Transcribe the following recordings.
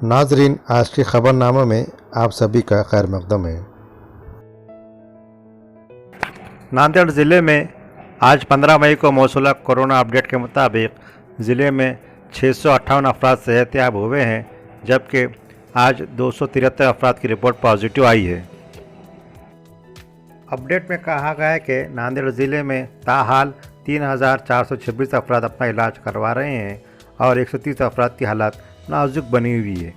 नाजरीन, आज के खबरनामे में आप सभी का खैर मकदम है। नांदेड़ ज़िले में आज 15 मई को मौसूला कोरोना अपडेट के मुताबिक ज़िले में 658 अफराद सेहतयाब हुए हैं, जबकि आज 273 अफराद की रिपोर्ट पॉजिटिव आई है। अपडेट में कहा गया है कि नांदेड़ ज़िले में ताहाल 3426 अफराद अपना इलाज करवा रहे हैं और 130 अफराद की हालत नाजुक बनी हुई है।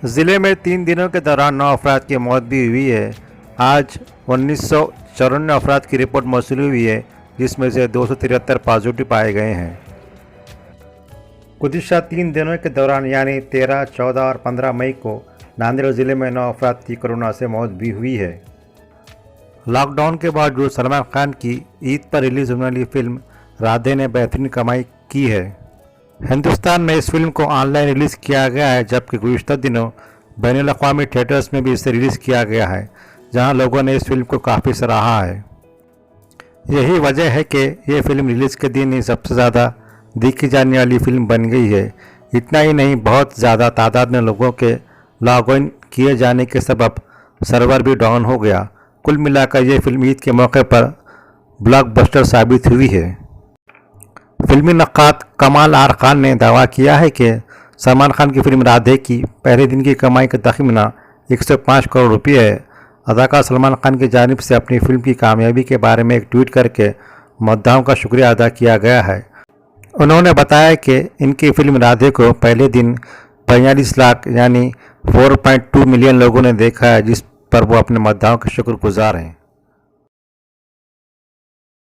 ज़िले में 3 दिनों के दौरान 9 अफराद की मौत भी हुई है। आज 1954 अफराद की रिपोर्ट मौसूल हुई है, जिसमें से 273 पॉजिटिव पाए गए हैं। गुज़िश्ता 3 दिनों के दौरान यानी 13, 14 और 15 मई को नांदेड़ ज़िले में 9 अफराद की कोरोना से मौत भी हुई है। लॉकडाउन के बावजूद सलमान खान की ईद पर रिलीज़ होने वाली फिल्म राधे ने बेहतरीन कमाई की है। हिंदुस्तान में इस फिल्म को ऑनलाइन रिलीज़ किया गया है, जबकि गुज़िश्ता दिनों बैनुल अक़वामी थिएटर्स में भी इसे रिलीज़ किया गया है, जहां लोगों ने इस फिल्म को काफ़ी सराहा है। यही वजह है कि ये फिल्म रिलीज़ के दिन ही सबसे ज़्यादा देखी जाने वाली फिल्म बन गई है। इतना ही नहीं, बहुत ज़्यादा तादाद में लोगों के लॉग इन किए जाने के सबब सर्वर भी डाउन हो गया। कुल मिलाकर ये फिल्म ईद के मौके पर ब्लॉकबस्टर साबित हुई है। फिल्मी नक्काद कमाल आर खान ने दावा किया है कि सलमान खान की फिल्म राधे की पहले दिन की कमाई का तखमीना 105 करोड़ रुपये है। अदाकार सलमान खान की जानिब से अपनी फिल्म की कामयाबी के बारे में एक ट्वीट करके मुद्दाओं का शुक्रिया अदा किया गया है। उन्होंने बताया कि इनकी फिल्म राधे को पहले दिन 45 लाख यानी 4.2 मिलियन लोगों ने देखा है, जिस पर वो अपने मुद्दाओं के शुक्रगुजार हैं।